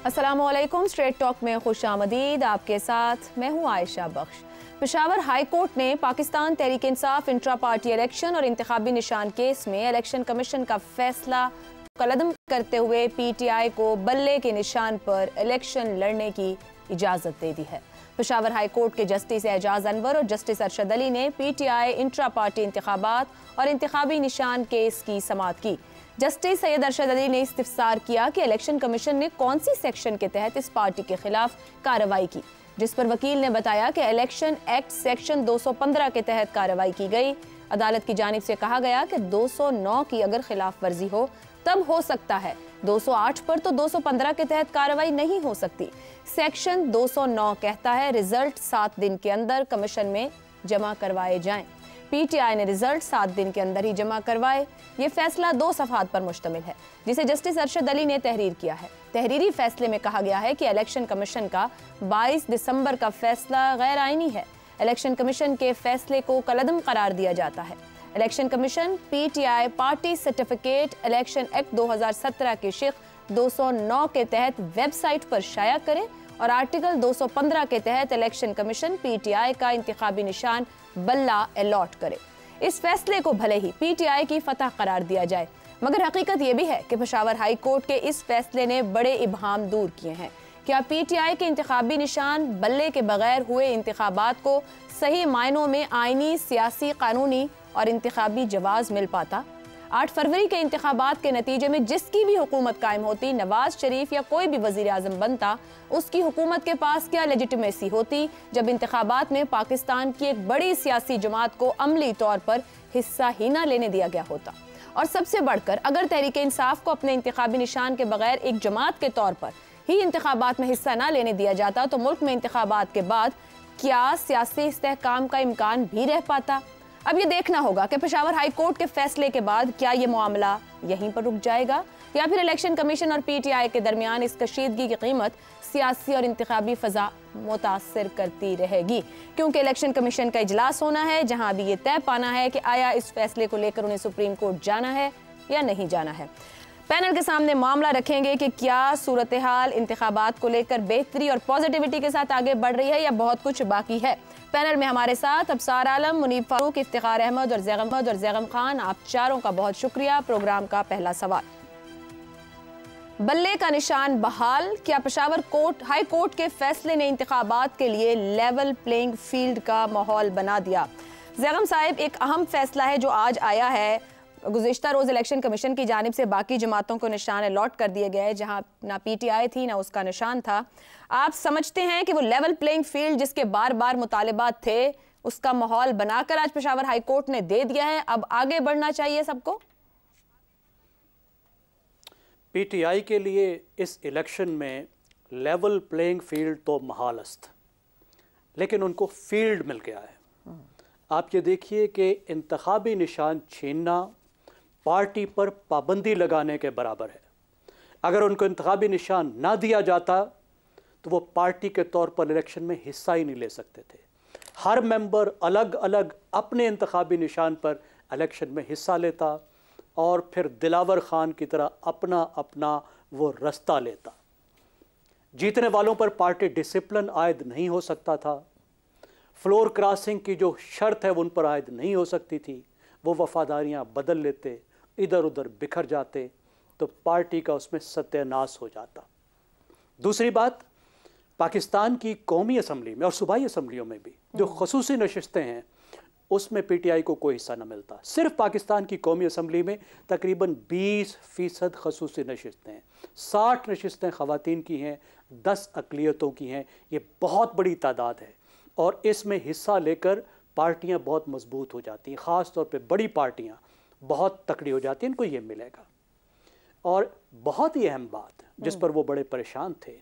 अस्सलामुअलैकुम। Straight talk में खुश आमदीद। आपके साथ मैं हूँ आयशा बख्श। पेशावर हाई कोर्ट ने Pakistan Tehreek Insaf intra party election और इंतखाबी निशान केस में इलेक्शन कमीशन का फैसला कलअदम करते हुए PTI को बल्ले के निशान पर इलेक्शन लड़ने की इजाज़त दे दी है। पेशावर हाई कोर्ट के जस्टिस एजाज अनवर और जस्टिस अरशद अली ने PTI इंट्रा पार्टी इंतखाबात और इंतखाबी निशान केस की समाअत की। जस्टिस सैयद अरशद अली ने इस्तिफसार किया कि इलेक्शन कमीशन ने कौन सी सेक्शन के तहत इस पार्टी के खिलाफ कार्रवाई की, जिस पर वकील ने बताया कि इलेक्शन एक्ट सेक्शन 215 के तहत कार्रवाई की गई। अदालत की जानिब से कहा गया कि 209 की अगर खिलाफ वर्जी हो तब हो सकता है, 208 पर तो 215 के तहत कार्रवाई नहीं हो सकती। सेक्शन 209 कहता है रिजल्ट 7 दिन के अंदर कमीशन में जमा करवाए जाएं। PTI ने रिजल्ट 7 दिन के अंदर ही जमा करवाए। ये फैसला 2 सफ़हात पर मुश्तमिल है, जिसे जस्टिस अरशद अली ने तहरीर किया है। तहरीरी फैसले में कहा गया है कि इलेक्शन कमीशन का 22 दिसंबर का फैसला गैर आईनी है। इलेक्शन कमीशन के फैसले को कलअदम करार दिया जाता है। Election commission PTI party certificate election act 2017 के शिक 209 के तहत वेबसाइट पर शाया करे और आर्टिकल 215 के तहत इलेक्शन कमीशन PTI का इंतखाबी निशान बल्ला अलॉट करे। इस फैसले को भले ही PTI की फतह करार दिया जाए, मगर हकीकत यह भी है कि पेशावर हाई कोर्ट के इस फैसले ने बड़े इबहाम दूर किए हैं। क्या PTI के इंतखाबी निशान बल्ले के बगैर हुए इंतखाबात को सही मायनों में आईनी, सियासी, कानूनी और इंतखाबी जवाज मिल पाता? 8 फरवरी के इंतखाबात के नतीजे में जिसकी भी हुकूमत कायम होती, नवाज शरीफ या कोई भी वजीर आजम बनता, उसकी हुकूमत के पास क्या लेजिटिमेसी होती जब इंतखाबात में पाकिस्तान की एक बड़ी सियासी जमात को अमली तौर पर हिस्सा ही ना लेने दिया गया होता? और सबसे बढ़कर अगर तहरीक इंसाफ को अपने इंतखाबी निशान के बगैर एक जमात के तौर पर ही इंतखाबात में हिस्सा ना लेने दिया जाता, तो मुल्क में इंतखाबात के बाद क्या सियासी इस्तेहकाम का इम्कान भी रह पाता? अब ये देखना होगा कि पेशावर हाई कोर्ट के फैसले के बाद क्या ये मामला यहीं पर रुक जाएगा या फिर इलेक्शन कमीशन और PTI के दरमियान इस कशीदगी की कीमत सियासी और इंतखाबी फजा मुतासर करती रहेगी। क्योंकि इलेक्शन कमीशन का इजलास होना है, जहां अभी ये तय पाना है कि आया इस फैसले को लेकर उन्हें सुप्रीम कोर्ट जाना है या नहीं जाना है। पैनल के सामने मामला रखेंगे कि क्या सूरत हाल इंतखाबात को लेकर बेहतरी और पॉजिटिविटी के साथ आगे बढ़ रही है या बहुत कुछ बाकी है। पैनल में हमारे साथ अबसार आलम, मुनीब फारूक, इफ्तिखार अहमद और जैगम खान। आप चारों का बहुत शुक्रिया। प्रोग्राम का पहला सवाल, बल्ले का निशान बहाल, क्या पेशावर हाई कोर्ट के फैसले ने इंतखाबात के लिए लेवल प्लेइंग फील्ड का माहौल बना दिया? जैगम साहिब, एक अहम फैसला है जो आज आया है। गुज़िश्ता रोज़ इलेक्शन कमीशन की जानिब से बाकी जमातों को निशान अलॉट कर दिए गए, जहां ना PTI थी ना उसका निशान था। आप समझते हैं कि वो लेवल प्लेइंग फील्ड जिसके बार बार मुतालिबात थे, उसका माहौल बनाकर आज पेशावर हाई कोर्ट ने दे दिया है, अब आगे बढ़ना चाहिए सबको? PTI के लिए इस इलेक्शन में लेवल प्लेइंग फील्ड तो महाल अस्त, लेकिन उनको फील्ड मिल गया है। आप ये देखिए कि इंतखाबी निशान छीनना पार्टी पर पाबंदी लगाने के बराबर है। अगर उनको इंतखाबी निशान ना दिया जाता तो वो पार्टी के तौर पर इलेक्शन में हिस्सा ही नहीं ले सकते थे। हर मेंबर अलग अलग अपने इंतखाबी निशान पर इलेक्शन में हिस्सा लेता और फिर दिलावर खान की तरह अपना अपना वो रास्ता लेता। जीतने वालों पर पार्टी डिसिप्लिन आयद नहीं हो सकता था। फ्लोर क्रॉसिंग की जो शर्त है वो उन पर आयद नहीं हो सकती थी। वो वफादारियां बदल लेते, इधर उधर बिखर जाते, तो पार्टी का उसमें सत्यानाश हो जाता। दूसरी बात, पाकिस्तान की कौमी असम्बली में और सूबाई असम्बलियों में भी जो खसूसी नशिस्तें हैं, उसमें PTI को कोई हिस्सा न मिलता। सिर्फ पाकिस्तान की कौमी असम्बली में तकरीबन 20% खसूसी नशिस्तें हैं। 60 नशिस्तें ख़वातीन की हैं, 10 अक़लियतों की हैं। ये बहुत बड़ी तादाद है और इसमें हिस्सा लेकर पार्टियां बहुत मजबूत हो जाती हैं। ख़ास तौर पे बड़ी पार्टियां बहुत तकड़ी हो जाती हैं, इनको ये मिलेगा। और बहुत ही अहम बात जिस पर वो बड़े परेशान थे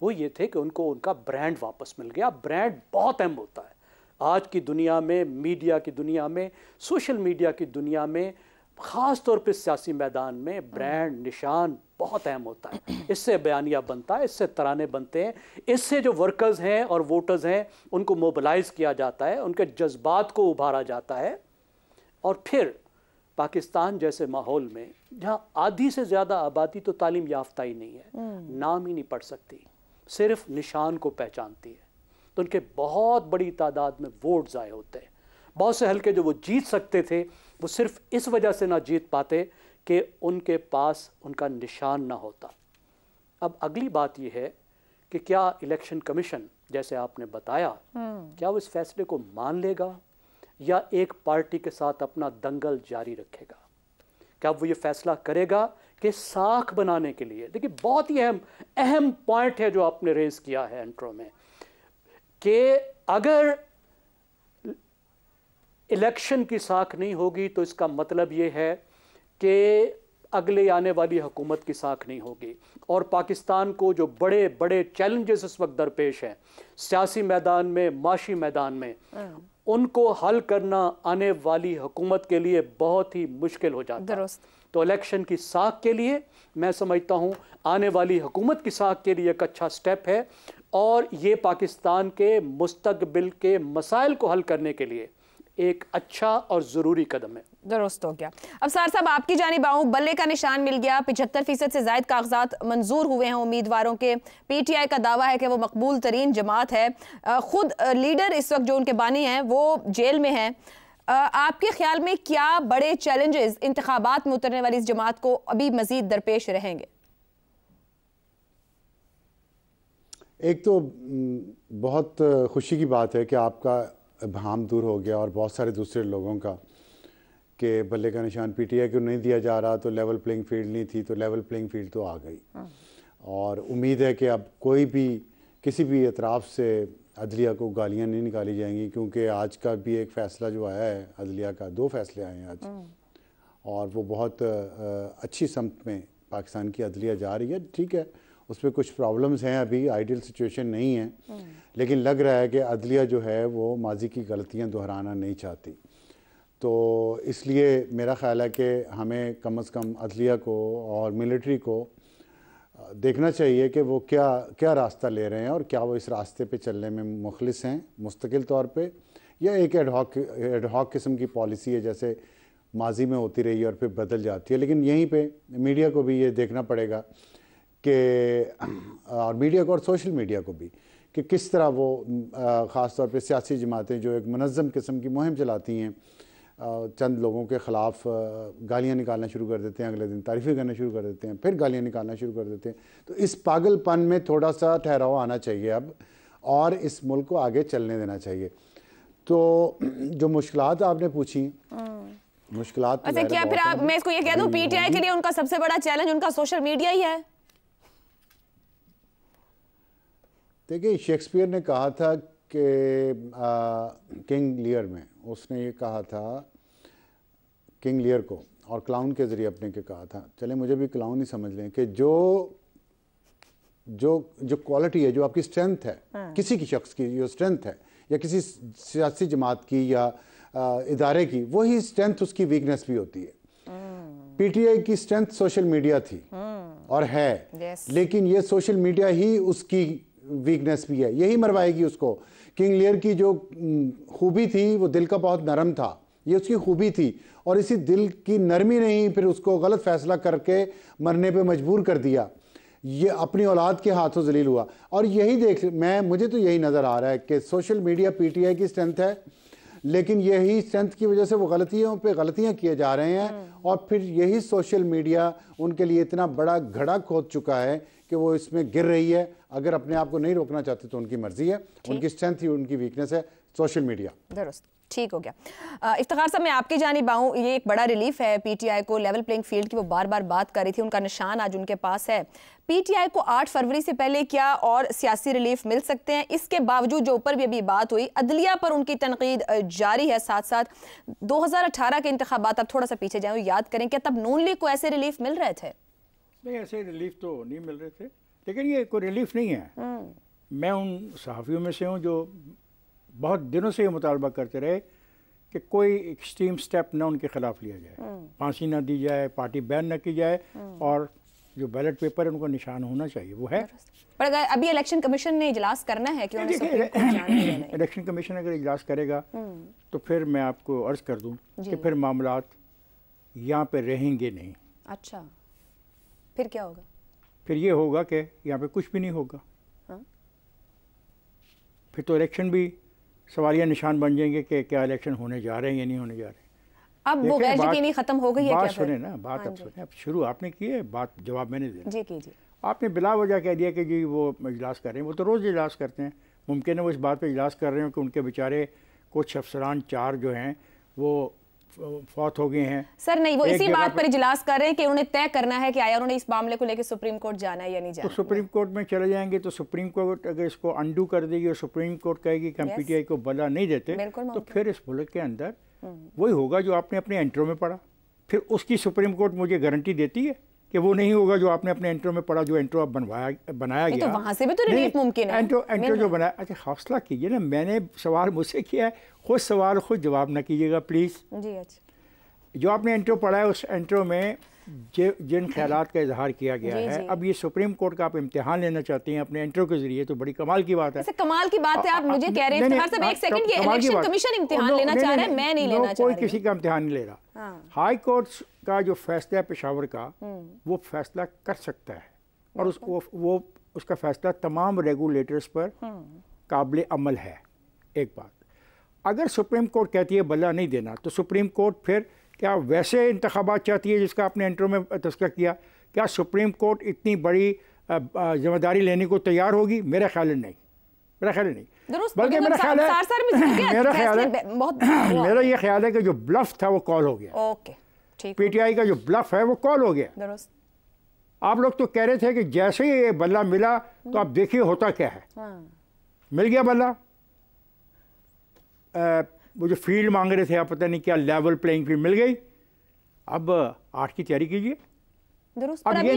वो ये थे कि उनको उनका ब्रांड वापस मिल गया। ब्रांड बहुत अहम होता है आज की दुनिया में, मीडिया की दुनिया में, सोशल मीडिया की दुनिया में, ख़ास तौर पे सियासी मैदान में ब्रांड निशान बहुत अहम होता है। इससे बयानिया बनता है, इससे तराने बनते हैं, इससे जो वर्कर्स हैं और वोटर्स हैं उनको मोबिलाइज़ किया जाता है, उनके जज्बात को उभारा जाता है और फिर पाकिस्तान जैसे माहौल में जहाँ आधी से ज़्यादा आबादी तो तालीम याफ्ता ही नहीं है, नाम ही नहीं पढ़ सकती, सिर्फ निशान को पहचानती है, तो उनके बहुत बड़ी तादाद में वोट ज़ाय होते हैं। बहुत से हल्के जो वो जीत सकते थे वो सिर्फ इस वजह से ना जीत पाते कि उनके पास उनका निशान ना होता। अब अगली बात यह है कि क्या इलेक्शन कमीशन, जैसे आपने बताया, क्या वो इस फैसले को मान लेगा या एक पार्टी के साथ अपना दंगल जारी रखेगा? क्या वो ये फैसला करेगा कि साख बनाने के लिए, देखिए बहुत ही अहम पॉइंट है जो आपने रेज किया है इंट्रो में, कि अगर इलेक्शन की साख नहीं होगी तो इसका मतलब ये है कि अगले आने वाली हुकूमत की साख नहीं होगी, और पाकिस्तान को जो बड़े बड़े चैलेंजेस इस वक्त दरपेश हैं सियासी मैदान में, माशी मैदान में, उनको हल करना आने वाली हुकूमत के लिए बहुत ही मुश्किल हो जाता है। तो इलेक्शन की साख के लिए मैं समझता हूँ आने वाली हुकूमत की साख के लिए एक अच्छा स्टेप है, और ये पाकिस्तान के मुस्तकबिल के मसाइल को हल करने के लिए एक अच्छा और ज़रूरी कदम है। दुरुस्त हो गया। अब सार साहब आपकी जानिब आऊं, बल्ले का निशान मिल गया, 75% से ज़ायद कागजात मंजूर हुए हैं उम्मीदवारों के। पीटीआई का दावा है कि वो मकबूल तरीन जमात है, खुद लीडर इस वक्त जो उनके बानी हैं वो जेल में हैं। आपके ख्याल में क्या बड़े चैलेंजेस इंतखाबात में उतरने वाली इस जमात को अभी मजीद दरपेश रहेंगे? एक तो बहुत खुशी की बात है कि आपका इब्हाम दूर हो गया और बहुत सारे दूसरे लोगों का, कि बल्ले का निशान पीटीआई को नहीं दिया जा रहा तो लेवल प्लेइंग फील्ड नहीं थी, तो लेवल प्लेइंग फील्ड तो आ गई। और उम्मीद है कि अब कोई भी किसी भी एतराफ़ से अदलिया को गालियां नहीं निकाली जाएंगी, क्योंकि आज का भी एक फ़ैसला जो आया है अदलिया का, 2 फैसले आए हैं आज, और वो बहुत अच्छी समत में पाकिस्तान की अदलिया जा रही है। ठीक है, उसमें कुछ प्रॉब्लम्स हैं, अभी आइडियल सिचुएशन नहीं है, लेकिन लग रहा है कि अदलिया जो है वो माजी की गलतियां दोहराना नहीं चाहती। तो इसलिए मेरा ख़्याल है कि हमें कम से कम अदलिया को और मिलिट्री को देखना चाहिए कि वो क्या क्या रास्ता ले रहे हैं और क्या वो इस रास्ते पे चलने में मुखलिस हैं मुस्तकिल तौर पे, या एक एडहॉक किस्म की पॉलिसी है जैसे माजी में होती रही है और फिर बदल जाती है। लेकिन यहीं पे मीडिया को भी ये देखना पड़ेगा कि, और मीडिया को और सोशल मीडिया को भी, कि किस तरह वो ख़ास तौर पे सियासी जमातें जो एक मुनज़्ज़म किस्म की मुहिम चलाती हैं, चंद लोगों के ख़िलाफ़ गालियाँ निकालना शुरू कर देते हैं, अगले दिन तारीफ़ें करना शुरू कर देते हैं, फिर गालियाँ निकालना शुरू कर देते हैं। तो इस पागलपन में थोड़ा सा ठहराव आना चाहिए अब, और इस मुल्क को आगे चलने देना चाहिए। तो जो मुश्किलात आपने पूछी, मुश्किलात अच्छा, क्या फिर आप, मैं इसको ये कह दूं, पीटीआई के लिए उनका सबसे बड़ा चैलेंज उनका सोशल मीडिया ही है? देखिए, शेक्सपियर ने कहा था कि किंग लियर में, उसने ये कहा था किंग लियर को, और क्लाउन के ज़रिए अपने के कहा था, चले मुझे भी क्लाउन ही समझ लें, कि जो जो जो क्वालिटी है, जो आपकी स्ट्रेंथ है, किसी की शख्स की जो स्ट्रेंथ है, या किसी सियासी जमात की या इदारे की, वही स्ट्रेंथ उसकी वीकनेस भी होती है। पीटीआई की स्ट्रेंथ सोशल मीडिया थी और है, लेकिन ये सोशल मीडिया ही उसकी वीकनेस भी है, यही मरवाएगी उसको। किंग लियर की जो खूबी थी वो दिल का बहुत नरम था, ये उसकी खूबी थी, और इसी दिल की नरमी ने ही फिर उसको गलत फैसला करके मरने पे मजबूर कर दिया। ये अपनी औलाद के हाथों जलील हुआ। और यही मुझे तो यही नज़र आ रहा है कि सोशल मीडिया पीटीआई की स्ट्रेंथ है, लेकिन यही स्ट्रेंथ की वजह से वो गलतियों पे गलतियां किए जा रहे हैं, और फिर यही सोशल मीडिया उनके लिए इतना बड़ा घड़ा खोद चुका है कि वो इसमें गिर रही है। अगर अपने आप को नहीं रोकना चाहते तो उनकी मर्जी है, उनकी स्ट्रेंथ ही उनकी वीकनेस है सोशल मीडिया। दुरुस्त, ठीक हो गया। इफ्तिखार साहब, मैं आपकी जानिब आऊं, ये एक बड़ा रिलीफ है पीटीआई को, लेवल प्लेइंग फील्ड की वो बार बार बात कर रही थी, उनका निशान आज उनके पास है। पीटीआई को 8 फरवरी से पहले क्या और सियासी रिलीफ मिल सकते हैं? इसके बावजूद जो ऊपर भी अभी बात हुई, अदलिया पर उनकी तनकीद जारी है। साथ साथ 2018 के इंतखाबात, अब थोड़ा सा पीछे जाएं, याद करें, क्या तब नून लीग को ऐसे रिलीफ मिल रहे थे? नहीं, ऐसे रिलीफ तो नहीं मिल रहे थे, लेकिन ये कोई रिलीफ नहीं है। मैं उन सहाफ़ियों में से हूँ जो बहुत दिनों से ये मुतालबा करते रहे कि कोई एक्सट्रीम स्टेप ना उनके खिलाफ लिया जाए, फांसी ना दी जाए, पार्टी बैन ना की जाए, और जो बैलेट पेपर है उनको निशान होना चाहिए, वो है। पर अगर अभी इलेक्शन कमीशन ने इजलास करना है, क्यों इलेक्शन कमीशन अगर इजलास करेगा तो फिर मैं आपको अर्ज कर दूं कि फिर मामलात यहाँ पे रहेंगे नहीं। अच्छा, फिर क्या होगा? फिर ये होगा कि यहाँ पे कुछ भी नहीं होगा। हाँ? फिर तो इलेक्शन भी सवालिया निशान बन जाएंगे कि क्या इलेक्शन होने जा रहे हैं या नहीं होने जा रहे हैं। अब वो गैर यकीनी खत्म हो गई है क्या? बात सुने ना, बात अब सुने। अब शुरू आपने की है, बात जवाब मैंने दिया। जी कीजिए। आपने बिला वजह कह दिया कि जी वो इजलास कर रहे हैं। वो तो रोज़ इजलास करते हैं। मुमकिन है वो इस बात पे इजलास कर रहे हो कि उनके बेचारे कुछ अफसरान 4 जो हैं वो फौत हो गए हैं। सर नहीं, वो इसी बात पर इजलास कर रहे हैं कि उन्हें तय करना है कि आया उन्होंने इस मामले को लेकर सुप्रीम कोर्ट जाना है या नहीं जाना। तो सुप्रीम कोर्ट में चले जाएंगे तो सुप्रीम कोर्ट अगर इसको अंडू कर देगी और सुप्रीम कोर्ट कहेगी कि हम पीटीआई को बला नहीं देते, तो फिर इस मुल्क के अंदर वही होगा जो आपने अपने एंट्रो में पढ़ा। फिर उसकी सुप्रीम कोर्ट मुझे गारंटी देती है कि वो नहीं होगा जो आपने अपने एंट्रो में पढ़ा, जो एंट्रो अब बनाया गया। तो वहां से भी तो रिलीफ मुमकिन है। एंट्रो जो बनाया, अच्छा हौसला कीजिए ना, मैंने सवाल मुझसे किया है, खुद सवाल खुद जवाब ना कीजिएगा प्लीज़ जी। अच्छा, जो आपने एंट्रो पढ़ा है उस एंट्रो में जिन ख्यालात का इजहार किया गया है, अब ये सुप्रीम कोर्ट का आप इम्तिहान लेना चाहते हैं अपने एंट्रो के जरिए, तो बड़ी कमाल की बात है। कमाल की बात है, आप मुझे कह रहे हैं साहब एक सेकंड, ये इलेक्शन कमीशन इम्तिहान लेना चाह रहा है, मैं नहीं लेना चाह रही। कोई किसी का इम्तिहान नहीं ले रहा। हाई कोर्ट का जो फैसला है पेशावर का, वो फैसला कर सकता है और उसका फैसला तमाम रेगुलेटर्स पर काबिल अमल है। एक बात, अगर सुप्रीम कोर्ट कहती है बल्ला नहीं देना, तो सुप्रीम कोर्ट फिर क्या वैसे इंतखाबात चाहती है जिसका आपने एंट्रो में तस्करा किया? क्या सुप्रीम कोर्ट इतनी बड़ी जिम्मेदारी लेने को तैयार होगी? मेरा ख्याल है नहीं, मेरा ख्याल है नहीं। बल्कि मेरा ख्याल है मेरा ये ख्याल है कि जो ब्लफ था वो कॉल हो गया। ओके, ठीक। पीटीआई का जो ब्लफ है वो कॉल हो गया। आप लोग तो कह रहे थे कि जैसे ही ये बल्ला मिला तो आप देखिए होता क्या है। मिल गया बल्ला। वो जो फील्ड मांग रहे थे, आप पता नहीं क्या लेवल प्लेइंग फील्ड मिल गई। अब 8 की तैयारी कीजिए। अब ये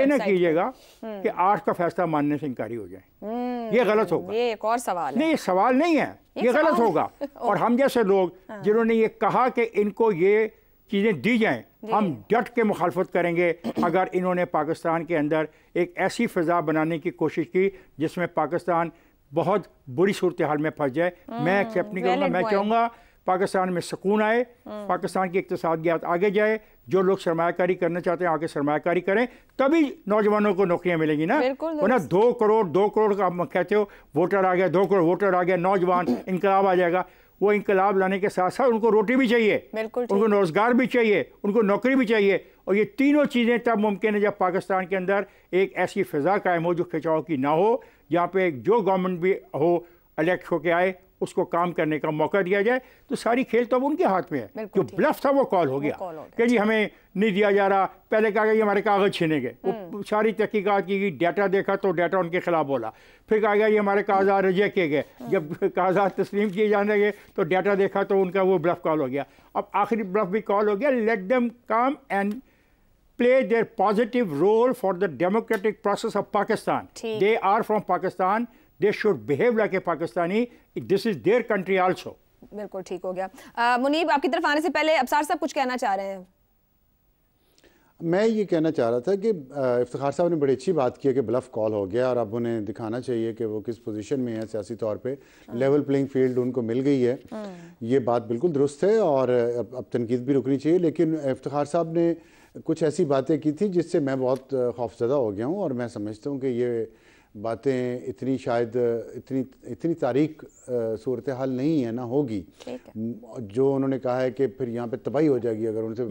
ना कीजिएगा कि 8 का फैसला मानने से इनकारी हो जाए। ये गलत होगा। ये एक और सवाल है। नहीं, सवाल नहीं है, ये गलत होगा। और हम जैसे लोग जिन्होंने ये कहा कि इनको ये चीज़ें दी जाएं, हम डट के मुखालफत करेंगे अगर इन्होंने पाकिस्तान के अंदर एक ऐसी फ़िज़ा बनाने की कोशिश की जिसमें पाकिस्तान बहुत बुरी सूरत हाल में फंस जाए। मैं एक्सेप्ट नहीं करूँगा। मैं चाहूँगा पाकिस्तान में सुकून आए, पाकिस्तान की इक़्तिसादियात आगे जाए, जो लोग सरमायाकारी करना चाहते हैं आगे सरमायाकारी करें, तभी नौजवानों को नौकरियां मिलेंगी ना। वरना 2 करोड़ का आप कहते हो वोटर आ गया, 2 करोड़ वोटर आ गया, नौजवान इनकलाब आ जाएगा। वो इनकलाब लाने के साथ साथ उनको रोटी भी चाहिए, उनको रोज़गार भी चाहिए, उनको नौकरी भी चाहिए। और ये तीनों चीज़ें तब मुमकिन है जब पाकिस्तान के अंदर एक ऐसी फ़िज़ा कायम हो जो खिंचाव की ना हो, जहाँ पे जो गवर्नमेंट भी हो इलेक्ट होके आए उसको काम करने का मौका दिया जाए। तो सारी खेल तो अब उनके हाथ में है। जो ब्लफ था वो कॉल हो गया कि जी हमें नहीं दिया जा रहा। पहले कहा गया ये हमारे कागज़ छीने गए, वो सारी तहकीकात की गई, डाटा देखा तो डाटा उनके खिलाफ बोला। फिर कहा गया ये हमारे कागजात रिजेक्ट किए गए, जब कागजात तस्लीम किए जाने लगे तो डाटा देखा तो उनका वो ब्लफ कॉल हो गया। अब आखिरी ब्लफ भी कॉल हो गया, let them come and play their positive role for the democratic process of Pakistan. They are from Pakistan. They should behave like a Pakistani. This is their country also. बिल्कुल ठीक हो गया। मुनीब, आपकी तरफ आने से पहले अबसार साहब कुछ कहना चाह रहे हैं। मैं ये कहना चाह रहा था कि इफ्तिखार साहब ने बड़ी अच्छी बात की है कि ब्लफ कॉल हो गया और अब उन्हें दिखाना चाहिए कि वो किस पोजीशन में है सियासी तौर पे। लेवल प्लेइंग फील्ड उनको मिल गई है, ये बात बिल्कुल दुरुस्त है और अब तनकीद भी रुकनी चाहिए। लेकिन इफ्तिखार साहब ने कुछ ऐसी बातें की थी जिससे मैं बहुत खौफजदा हो गया हूँ और मैं समझता हूँ कि ये बातें इतनी शायद इतनी तारीख सूरत हाल नहीं है ना होगी। जो उन्होंने कहा है कि फिर यहाँ पे तबाही हो जाएगी अगर उनसे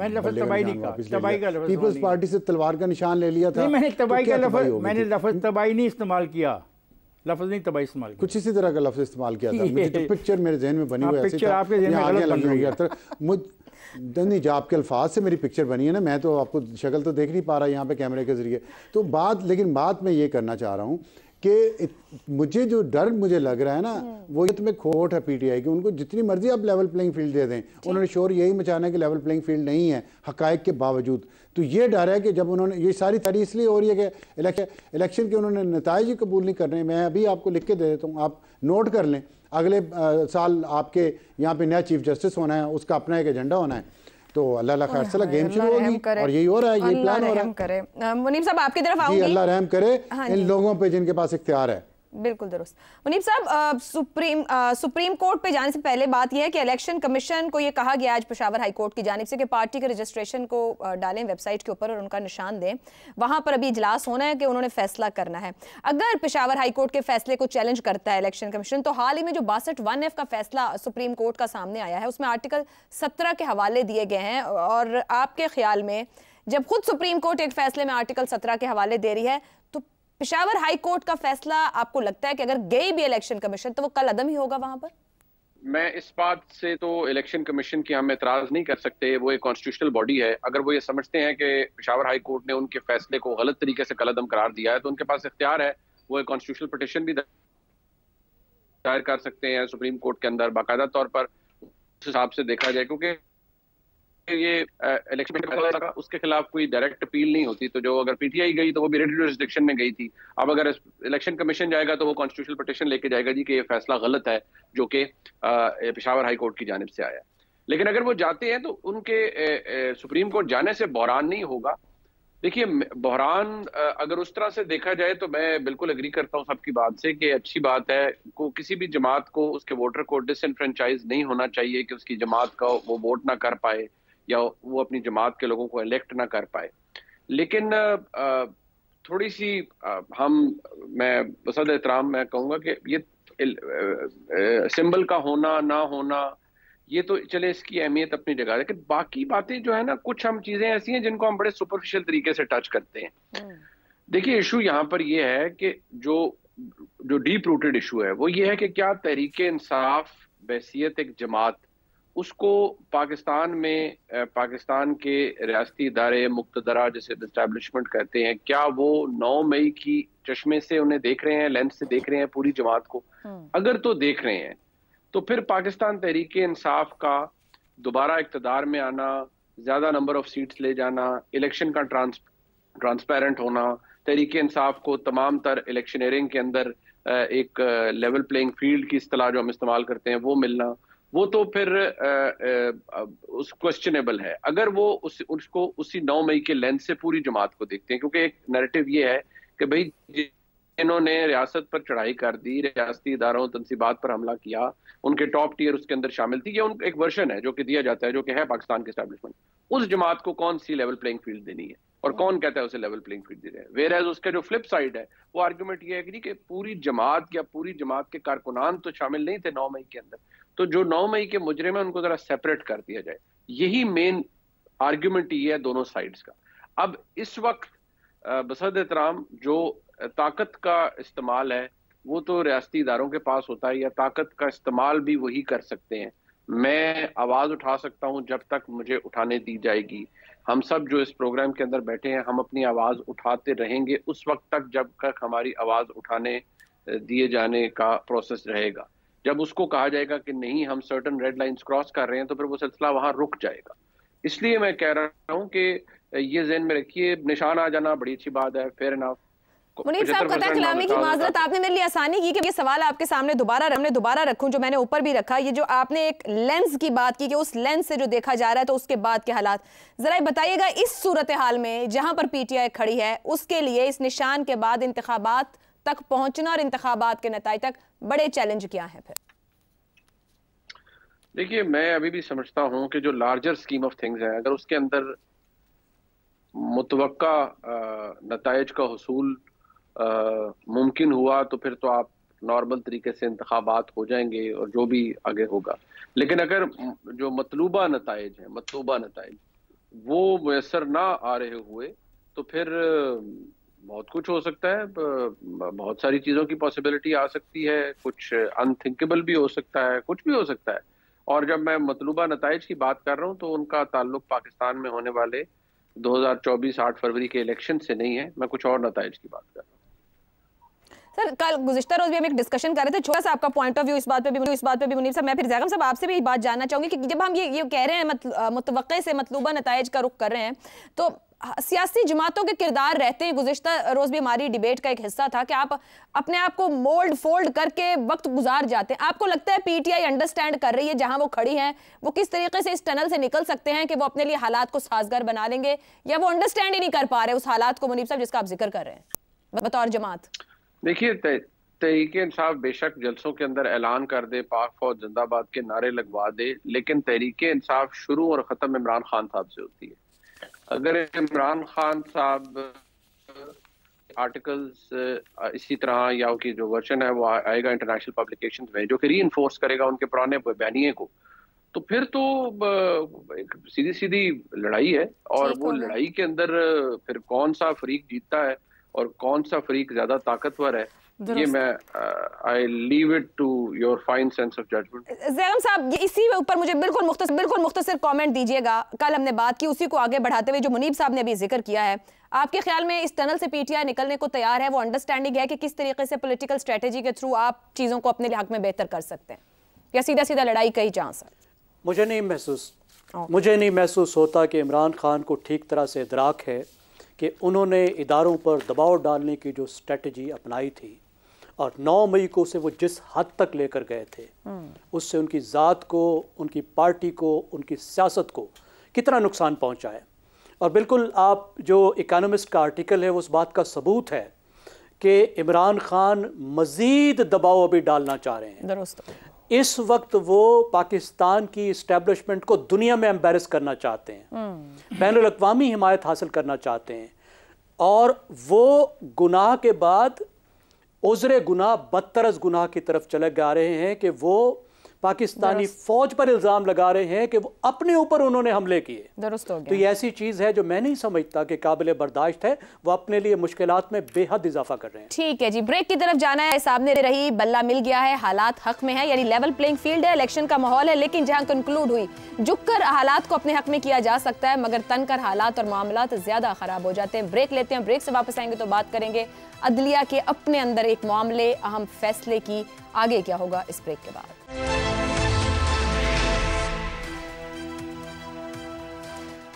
पीपल्स पार्टी से तलवार का निशान ले लिया था। मैंने लफ्ज़ तबाही नहीं इस्तेमाल किया, लफ्ज़ नहीं तबाही इस्तेमाल किया, कुछ इसी तरह का लफ्ज़ इस्तेमाल किया था। मुझे तो पिक्चर मेरे जहन में बनी हुई है। नहीं, जो आपके अल्फाज से मेरी पिक्चर बनी है ना, मैं तो आपको शक्ल तो देख नहीं पा रहा यहाँ पे कैमरे के ज़रिए। तो लेकिन बात मैं ये करना चाह रहा हूँ कि मुझे जो डर मुझे लग रहा है ना, वो ये तुम्हें खोट है पीटीआई की। उनको जितनी मर्जी आप लेवल प्लेइंग फील्ड दे दें, उन्होंने शोर यही मचाना है कि लेवल प्लेइंग फील्ड नहीं है हक़ाइक़ के बावजूद। तो ये डर है कि जब उन्होंने ये सारी तैयारी इसलिए हो रही है कि इलेक्शन के उन्होंने नताइज ही कबूल नहीं करने। मैं अभी आपको लिख के दे देता हूँ, आप नोट कर लें। अगले साल आपके यहाँ पे नया चीफ जस्टिस होना है, उसका अपना एक एजेंडा होना है। तो अल्लाह खैर सला गेम शुरू होगी और यही हो रहा है, यही प्लान हो रहा है। मुनीब साहब आपकी तरफ आऊंगी। अल्लाह रहम करे इन लोगों पे जिनके पास इख्तियार है। बिल्कुल दुरुस्त। मुनीब साहब, सुप्रीम कोर्ट पे जाने से पहले बात यह है कि इलेक्शन कमीशन को ये कहा गया आज पेशावर हाई कोर्ट की जानिब से कि पार्टी के रजिस्ट्रेशन को डालें वेबसाइट के ऊपर और उनका निशान दें। वहां पर अभी इजलास होना है कि उन्होंने फैसला करना है। अगर पेशावर हाई कोर्ट के फैसले को चैलेंज करता है इलेक्शन कमीशन, तो हाल ही में जो 62(1)(f) का फैसला सुप्रीम कोर्ट का सामने आया है उसमें आर्टिकल 17 के हवाले दिए गए हैं, और आपके ख्याल में जब खुद सुप्रीम कोर्ट एक फैसले में आर्टिकल 17 के हवाले दे रही है, तो पेशावर हाई कोर्ट का फैसला आपको लगता है कि अगर गई भी इलेक्शन कमीशन तो वो कल अदम ही होगा वहां पर? मैं इस बात से तो इलेक्शन कमीशन की हम एतराज नहीं कर सकते, वो एक कॉन्स्टिट्यूशनल बॉडी है। अगर वो ये समझते हैं कि पेशावर हाई कोर्ट ने उनके फैसले को गलत तरीके से कल अदम करार दिया है, तो उनके पास इख्तियार है, वो एक कॉन्स्टिट्यूशनल पिटीशन भी दायर कर सकते हैं सुप्रीम कोर्ट के अंदर बाकायदा तौर पर, उस हिसाब से देखा जाए। क्योंकि ये इलेक्शन उसके खिलाफ कोई डायरेक्ट अपील नहीं होती, तो जो अगर पीटीआई गई तो वो भी रिट जुरिसडिक्शन में गई थी। अब अगर इलेक्शन कमीशन जाएगा तो वो कॉन्स्टिट्यूशनल पिटीशन लेके जाएगा जी कि ये फैसला गलत है जो कि पेशावर हाई कोर्ट की जानिब से आया है। लेकिन अगर वो जाते हैं तो उनके सुप्रीम कोर्ट जाने से बहरान नहीं होगा। देखिए, बहरान अगर उस तरह से देखा जाए तो मैं बिल्कुल एग्री करता हूँ सबकी बात से कि अच्छी बात है को किसी भी जमात को उसके वोटर को डिसएनफ्रेंचाइज नहीं होना चाहिए कि उसकी जमात का वो वोट ना कर पाए या वो अपनी जमात के लोगों को इलेक्ट ना कर पाए। लेकिन थोड़ी सी मैं बसद एहतराम मैं कहूँगा कि ये सिंबल का होना ना होना ये तो चले इसकी अहमियत अपनी जगह है, लेकिन बाकी बातें जो है ना, कुछ हम चीजें ऐसी हैं जिनको हम बड़े सुपरफिशियल तरीके से टच करते हैं। देखिए, इशू यहाँ पर ये है कि जो डीप रूटेड इशू है वो ये है कि क्या तहरीक इंसाफ बहसियत एक जमात उसको पाकिस्तान में पाकिस्तान के रियासती इदारे मुक्तदरा जिसे एस्टैब्लिशमेंट कहते हैं, क्या वो 9 मई की चश्मे से उन्हें देख रहे हैं, लेंस से देख रहे हैं पूरी जमात को? अगर तो देख रहे हैं तो फिर पाकिस्तान तहरीक इंसाफ का दोबारा इक़्तिदार में आना, ज्यादा नंबर ऑफ सीट्स ले जाना, इलेक्शन का ट्रांसपेरेंट होना, तहरीक इंसाफ को तमाम तर इलेक्शनरिंग के अंदर एक लेवल प्लेइंग फील्ड की इस्तेलाह जो हम इस्तेमाल करते हैं वो मिलना, वो तो फिर उस क्वेश्चनेबल है। अगर वो उसको उसी 9 मई के लेंस से पूरी जमात को देखते हैं, क्योंकि एक नैरेटिव ये है कि भाई इन्होंने रियासत पर चढ़ाई कर दी, रियासती इदारों तंसीबात पर हमला किया, उनके टॉप टीयर उसके अंदर शामिल थी, ये एक वर्जन है जो कि दिया जाता है, जो कि है पाकिस्तान के एस्टैब्लिशमेंट। उस जमात को कौन सी लेवल प्लेइंग फील्ड देनी है और कौन कहता है उसे लेवल प्लेइंग फील्ड दे रहे हैं? वेयर एज उसका जो फ्लिप साइड है वो आर्गुमेंट ये है कि पूरी जमात या पूरी जमात के कारकुनान तो शामिल नहीं थे 9 मई के अंदर, तो जो 9 मई के मुजरिम है उनको जरा सेपरेट कर दिया जाए। यही मेन आर्गुमेंट ये है दोनों साइड्स का। अब इस वक्त बसद एहतराम जो ताकत का इस्तेमाल है वो तो रियासती इदारों के पास होता है, या ताकत का इस्तेमाल भी वही कर सकते हैं। मैं आवाज़ उठा सकता हूं जब तक मुझे उठाने दी जाएगी। हम सब जो इस प्रोग्राम के अंदर बैठे हैं हम अपनी आवाज़ उठाते रहेंगे उस वक्त तक जब तक हमारी आवाज़ उठाने दिए जाने का प्रोसेस रहेगा। जब उसको कहा जाएगा कि नहीं हम सर्टन रेड लाइंस क्रॉस कर रहे हैं तो फिर वो सिलसिला वहां रुक जाएगा। इसलिए मैं कह रहा हूं कि ये ज़हन में रखिए, निशान आ जाना बड़ी अच्छी बात है, फेयर इनफ। मुनीब साहब, कता कलामी की माजरत, आपने मेरे लिए आसानी की कि ये सवाल आपके सामने दोबारा रखूं जो मैंने ऊपर भी रखा। ये जो आपने एक लेंस की बात की कि उस लेंस से जो देखा जा रहा है तो उसके बाद के हालात, जरा बताइएगा इस सूरत हाल में जहां पर पीटीआई खड़ी है उसके लिए इस निशान के बाद इंतखाबात तक पहुंचना और इंतखाबात के नतीजे तक बड़े चैलेंज क्या है? फिर देखिए, मैं अभी भी समझता हूं कि जो लार्जर स्कीम ऑफ थिंग्स है, अगर उसके अंदर मुतवक्का नताइज का हुसूल मुमकिन हुआ तो फिर तो आप नॉर्मल तरीके से इंतखाबात हो जाएंगे और जो भी आगे होगा। लेकिन अगर जो मतलूबा नताइज वो मुयसर ना आ रहे हुए तो फिर बहुत कुछ हो सकता है, बहुत सारी चीज़ों की पॉसिबिलिटी आ सकती है, कुछ अनथिंकेबल भी हो सकता है, कुछ भी हो सकता है। और जब मैं मतलूबा नताइज की बात कर रहा हूँ तो उनका ताल्लुक पाकिस्तान में होने वाले 2024 8 फरवरी के इलेक्शन से नहीं है, मैं कुछ और नताइज की बात कर रहा हूँ। सर, कल गुज़िश्ता रोज भी हम एक डिस्कशन कर रहे थे, छोटा सा आपका पॉइंट ऑफ व्यू इस बात पे भी मुनीब साहब, मैं फिर जैगम साहब आपसे भी बात जानना चाहूंगी कि जब हम ये कह रहे हैं मुतवक्के से मतलूबा नताइज का रुख कर रहे हैं तो सियासी जमातों के किरदार रहते हैं। गुज़िश्ता रोज भी हमारी डिबेट का एक हिस्सा था कि आप अपने आप को मोल्ड फोल्ड करके वक्त गुजार जाते हैं। आपको लगता है पीटीआई अंडरस्टैंड कर रही है जहां वो खड़ी है, वो किस तरीके से इस टनल से निकल सकते हैं कि वो अपने लिए हालात को साजगार बना लेंगे, या वो अंडरस्टैंड ही नहीं कर पा रहे उस हालात को मुनीब साहब जिसका आप जिक्र कर रहे हैं बतौर जमात? देखिए, तहरीके इंसाफ बेशक जलसों के अंदर ऐलान कर दे, पाक फौज जिंदाबाद के नारे लगवा दे, लेकिन तहरीके इंसाफ शुरू और ख़त्म इमरान खान साहब से होती है। अगर इमरान खान साहब आर्टिकल्स इसी तरह या उनकी जो वर्जन है वो आएगा इंटरनेशनल पब्लिकेशन में, जो कि री इन्फोर्स करेगा उनके पुराने बयानिए को, तो फिर तो सीधी सीधी लड़ाई है। और वो लड़ाई के अंदर फिर कौन सा फरीक जीतता है और कौन सा फरीक ज्यादा ताकतवर है, ये मैं I leave it to your fine sense of judgement. Zaigham साहब, इसी ऊपर मुझे बिल्कुल मुख्तसर कमेंट दीजिएगा। कल हमने बात की, उसी को आगे बढ़ाते हुए जो मुनीब साहब ने अभी जिक्र किया है, आपके ख्याल में इस टनल से पीटीआई निकलने को तैयार है? वो अंडरस्टैंडिंग है कि किस तरीके से पॉलिटिकल स्ट्रेटेजी के थ्रू आप चीज़ों को अपने हक में बेहतर कर सकते हैं, या सीधा सीधा लड़ाई का ही चांस है? मुझे नहीं महसूस होता कि इमरान खान को ठीक तरह से इदराक है कि उन्होंने इदारों पर दबाव डालने की जो स्ट्रेटजी अपनाई थी और 9 मई को उसे वो जिस हद तक लेकर गए थे, उससे उनकी ज़ात को, उनकी पार्टी को, उनकी सियासत को कितना नुकसान पहुंचा है। और बिल्कुल आप जो इकोनॉमिस्ट का आर्टिकल है वो उस बात का सबूत है कि इमरान खान मज़ीद दबाव अभी डालना चाह रहे हैं। दुरुस्त। इस वक्त वो पाकिस्तान की इस्टेब्लिशमेंट को दुनिया में एम्बेरस करना चाहते हैं, बैनुल अक़वामी हिमायत हासिल करना चाहते हैं, और वो गुनाह के बाद उज़्र गुनाह बदतर गुनाह की तरफ चले जा रहे हैं कि वो पाकिस्तानी फौज पर इल्ज़ाम लगा रहे हैं कि वो अपने ऊपर उन्होंने हमले किए। दुरुस्त हो गया। तो ये ऐसी चीज़ है जो मैं नहीं समझता कि काबिल बर्दाश्त है। वो अपने लिए मुश्किलात में बेहद इजाफा कर रहे हैं। ठीक है जी, ब्रेक की तरफ जाना है। सामने रही बल्ला मिल गया है, हालात हक में है, यानी लेवल प्लेइंग फील्ड है, इलेक्शन का माहौल है, लेकिन जहां कंक्लूड हुई झुक कर हालात को अपने हक में किया जा सकता है, मगर तन कर हालात और मामलात ज्यादा खराब हो जाते हैं। ब्रेक लेते हैं, ब्रेक से वापस आएंगे तो बात करेंगे अदलिया के अपने अंदर एक मामले, अहम फैसले की। आगे क्या होगा इस ब्रेक के बाद।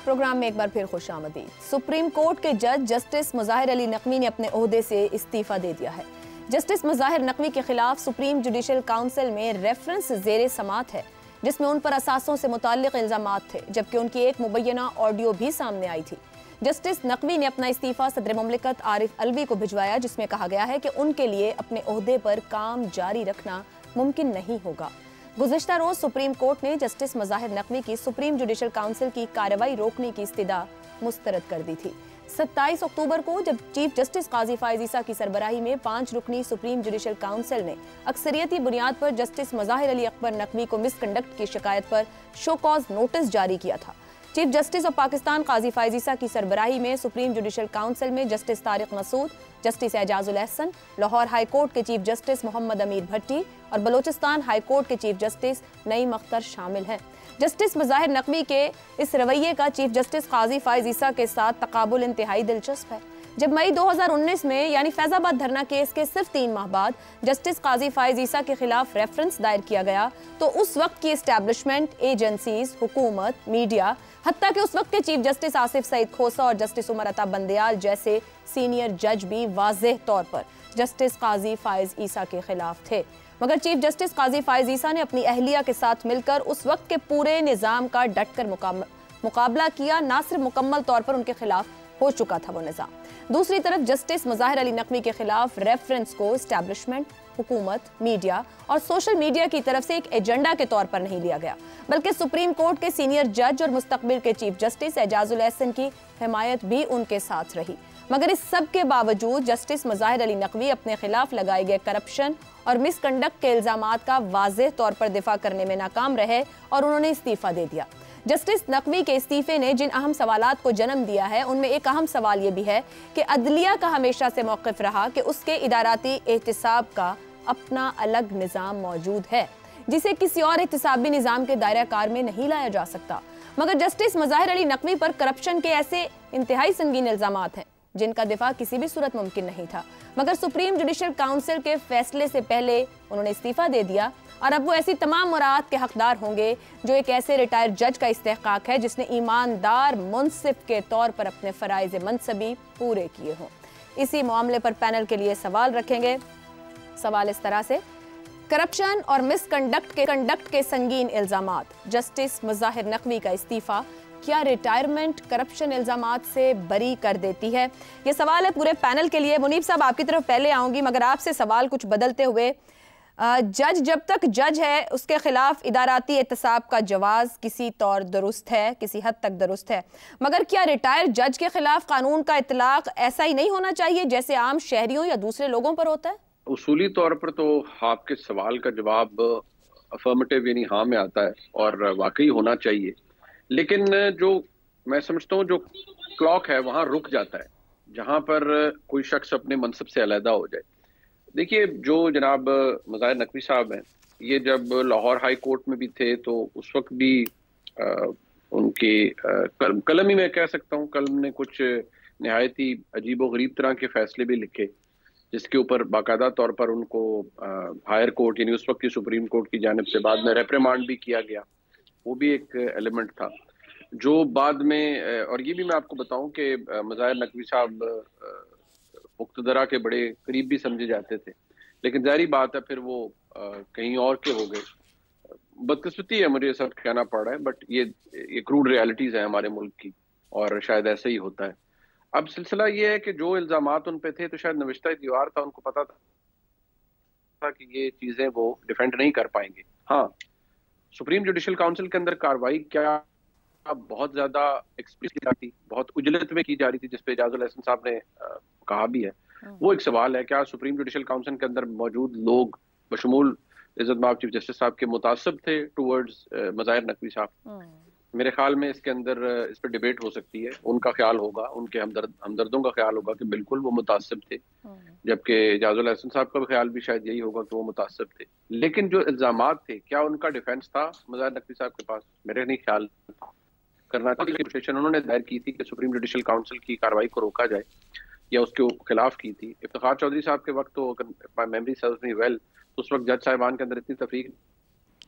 प्रोग्राम में एक बार फिर खुशामदीद। सुप्रीम कोर्ट के जज जस्टिस मुज़ाहिर अली नकवी ने अपने ओहदे से इस्तीफा दे दिया है। जस्टिस मुज़ाहिर नकवी के खिलाफ सुप्रीम जुडिशल काउंसिल में रेफरेंस ज़ेरे समात है, जिसमें उन पर असासों से मुताल्लिक़ इल्ज़ामात थे, जबकि उनकी एक मुबैना ऑडियो भी सामने आई थी। जस्टिस नकवी ने अपना इस्तीफा सदर मुमलिकत आरिफ अलवी को भिजवाया, जिसमें कहा गया है कि उनके लिए अपने ओहदे पर काम जारी रखना मुमकिन नहीं होगा। गुज़िश्ता रोज सुप्रीम कोर्ट ने जस्टिस मुज़ाहिर नकवी की सुप्रीम जुडिशल काउंसिल की कार्रवाई रोकने की इस्तदा मुस्तरद कर दी थी। 27 अक्टूबर को जब चीफ जस्टिस काजी फायज़ ईसा की सरबराही में 5 रुकनी सुप्रीम जुडिशल काउंसिल ने अक्सरियती बुनियाद पर जस्टिस मुज़ाहिर अली अकबर नकवी को मिसकंडक्ट की शिकायत पर शो कॉज नोटिस जारी किया था। Chief justice of Pakistan Qazi Faez Isa की सरबराही में सुप्रीम जुडिशल काउंसिल में justice Tariq Masood, justice Ejazul Ahsan, Lahore high court के चीफ जस्टिस मोहम्मद अमीर भट्टी और बलोचिस्तान हाई कोर्ट के चीफ जस्टिस नईम अख्तर शामिल हैं। जस्टिस मुज़ाहिर नकवी के इस रवैये का चीफ जस्टिस काजी फायज़ ईसा के साथ तकाबुल इंतहाई दिलचस्प है। जब मई 2019 में यानी फैजाबाद धरना केस के सिर्फ 3 माह बाद जस्टिस काजी फायज़ ईसा के खिलाफ रेफरेंस दायर किया गया, तो उस वक्त की एस्टैब्लिशमेंट, एजेंसीज, हुकूमत, मीडिया, हत्ता कि उस वक्त के चीफ जस्टिस आसिफ सईद खोसा और जस्टिस उमर अता बंदयाल जैसे सीनियर जज भी वाज़ेह तौर पर जस्टिस काजी फायज़ ईसा के खिलाफ थे। मगर चीफ जस्टिस काजी फायज़ ईसा ने अपनी अहलिया के साथ मिलकर उस वक्त के पूरे निज़ाम का डटकर मुकाबला किया। ना सिर्फ मुकम्मल तौर पर उनके खिलाफ हो चुका था वो निज़ाम, दूसरी तरफ जस्टिस मुज़ाहिर अली नकवी के खिलाफ रेफरेंस को एस्टैब्लिशमेंट, हुकूमत, मीडिया और सोशल मीडिया की तरफ से एक एजेंडा के तौर पर नहीं लिया गया, बल्कि सुप्रीम कोर्ट के सीनियर जज और मुस्तकबिल के चीफ जस्टिस एजाजुल एहसन की हिमायत भी उनके साथ रही। मगर इस सब के बावजूद जस्टिस मुज़ाहिर अली नकवी अपने खिलाफ लगाए गए करप्शन और मिसकंडक्ट के इल्जामात का वाज़ेह तौर पर दिफा करने में नाकाम रहे और उन्होंने इस्तीफा दे दिया। जस्टिस नकवी के इस्तीफे ने जिन अहम सवालात को जन्म दिया है, उनमें एक अहम सवाल ये भी है कि अदलिया का हमेशा से मौक़िफ़ रहा कि उसके इदाराती एहतिसाब का अपना अलग निज़ाम मौजूद है, जिसे किसी और एहतिसाबी निज़ाम के दायरा कार में नहीं लाया जा सकता। मगर जस्टिस मुज़ाहिर अली नकवी पर करप्शन के ऐसे इंतहाई संगीन इल्ज़ामात हैं जिनका दिफा किसी भी सूरत मुमकिन नहीं था, मगर सुप्रीम जुडिशल काउंसिल के फैसले से पहले उन्होंने इस्तीफा दे दिया और अब वो ऐसी तमाम मुराद के हकदार होंगे जो एक ऐसे रिटायर्ड जज का इस्तेहकाक है जिसने ईमानदार मुनसिफ के तौर पर अपने फ़राइज़ मनसबी पूरे किए हों। इसी मामले पर पैनल के लिए सवाल रखेंगे। सवाल इस तरह से, करप्शन और मिसकंडक्ट के संगीन इल्ज़ामात, जस्टिस मुज़ाहिर नकवी का इस्तीफा क्या रिटायरमेंट करप्शन इल्जामात से बरी कर देती है? ये सवाल है पूरे पैनल के लिए। मुनीब साहब आपकी तरफ पहले आऊंगी, मगर आपसे सवाल कुछ बदलते हुए, जज जब तक जज है उसके खिलाफ इदाराती एहतसाब का जवाज किसी तौर दुरुस्त है, किसी हद तक दुरुस्त है, मगर क्या रिटायर्ड जज के खिलाफ कानून का इतलाक ऐसा ही नहीं होना चाहिए जैसे आम शहरियों या दूसरे लोगों पर होता है? उसूली तौर पर तो आपके सवाल का जवाब अफर्मेटिव यानी हाँ में आता है और वाकई होना चाहिए, लेकिन जो मैं समझता हूँ जो क्लॉक है वहाँ रुक जाता है जहाँ पर कोई शख्स अपने मनसब से अलहदा हो जाए। देखिए, जो जनाब मज़ाहिर नकवी साहब हैं, ये जब लाहौर हाई कोर्ट में भी थे तो उस वक्त भी उनके कलम ही मैं कह सकता हूँ, कलम ने कुछ नहायत ही अजीब व गरीब तरह के फैसले भी लिखे जिसके ऊपर बाकायदा तौर पर उनको हायर कोर्ट यानी उस वक्त की सुप्रीम कोर्ट की जानिब से बाद में रेप्रिमांड भी किया गया। वो भी एक एलिमेंट था जो बाद में, और ये भी मैं आपको बताऊं कि मज़ाहिर नकवी साहब मुक्तदरा के बड़े करीब भी समझे जाते थे, लेकिन जारी बात है फिर वो कहीं और के हो गए। बदकिस्मती है, मुझे सब कहना पड़ रहा है, बट ये क्रूड रियलिटीज़ है हमारे मुल्क की और शायद ऐसे ही होता है। अब सिलसिला ये है कि जो इल्जामात उन पे थे तो शायद नविश्ता दीवार था, उनको पता था कि ये चीज़ें वो डिफेंड नहीं कर पाएंगे। हाँ, सुप्रीम जुडिशल काउंसिल के अंदर कार्रवाई क्या बहुत ज्यादा एक्सप्लिसिट थी, बहुत उजलत में की जा रही थी, जिसपे इजाजुल हसन साहब ने कहा भी है। वो एक सवाल है, क्या सुप्रीम जुडिशल काउंसिल के अंदर मौजूद लोग बशमूल इज्जत माब चीफ जस्टिस साहब के मुतासिब थे टूवर्ड्स मज़ाहिर नकवी साहब? मेरे ख्याल में इसके अंदर इस पर डिबेट हो सकती है। उनका ख्याल होगा, उनके हमदर्दों का ख्याल होगा कि बिल्कुल वो मुतासिब थे, जबकि इजाजुल हसन साहब का भी ख्याल भी शायद यही होगा कि वो मुतासिब थे। लेकिन जो इल्जामात थे, क्या उनका डिफेंस था मज़ाहिर नकवी साहब के पास? मेरे नहीं ख्याल करना चाहिए। पिटीशन उन्होंने दायर की थी कि सुप्रीम जुडिशल काउंसिल की कार्रवाई को रोका जाए या उसके खिलाफ की थी। इफ्तिखार चौधरी साहब के वक्त तो, अगर मेमोरी सर्व्स मी वेल, उस वक्त जज साहिबान के अंदर इतनी तफरीक।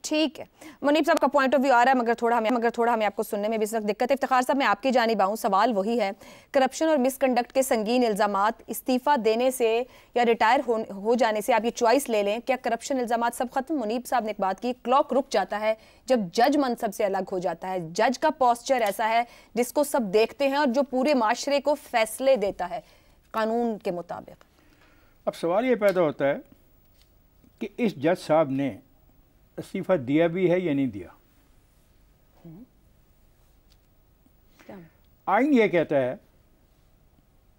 ठीक है, मुनीब साहब का पॉइंट ऑफ व्यू आ रहा है, मगर थोड़ा हमें आपको सुनने में भी इस वक्त दिक्कत है। इफ्तिखार साहब, मैं आपकी जानिब आऊँ, सवाल वही है, करप्शन और मिसकंडक्ट के संगीन इल्जामात इस्तीफा देने से या रिटायर हो जाने से, आप ये चॉइस ले लें, क्या करप्शन इल्जामात सब खत्म? मुनीब साहब ने एक बात की, क्लॉक रुक जाता है जब जज मनसब से अलग हो जाता है। जज का पोस्चर ऐसा है जिसको सब देखते हैं और जो पूरे माशरे को फैसले देता है कानून के मुताबिक। अब सवाल ये पैदा होता है कि इस जज साहब ने इस्तीफा दिया भी है या नहीं दिया। आइन ये कहता है,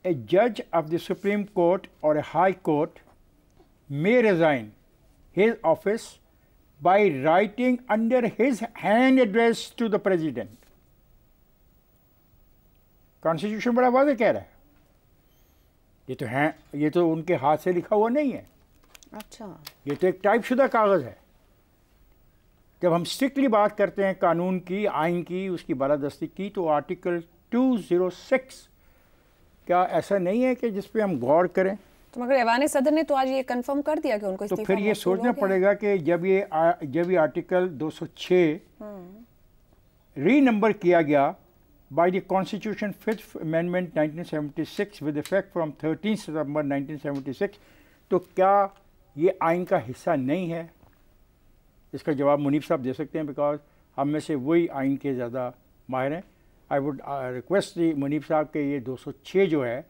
ए जज ऑफ द सुप्रीम कोर्ट और a high court may resign his office by writing under his hand address to the president. Constitution बड़ा वाज़ेह कह रहा है। ये तो उनके हाथ से लिखा हुआ नहीं है। अच्छा, ये तो एक टाइपशुदा कागज़ है। जब हम स्ट्रिक्टली बात करते हैं कानून की, आइन की, उसकी बालादस्ती की, तो आर्टिकल 206 क्या ऐसा नहीं है कि जिस पे हम गौर करें? तो मगर ऐवान सदर ने तो आज ये कंफर्म कर दिया कि उनको तो फिर ये सोचना पड़ेगा कि जब ये आर्टिकल 206 री नंबर किया गया by the Constitution 5th Amendment 1976 with effect from 13 September 1976, तो क्या ये आइन का हिस्सा नहीं है? इसका जवाब मुनीब साहब दे सकते हैं, बिकॉज हम में से वही आइन के ज़्यादा माहिर हैं। आई वुड रिक्वेस्ट मुनीब साहब के ये 206 जो है,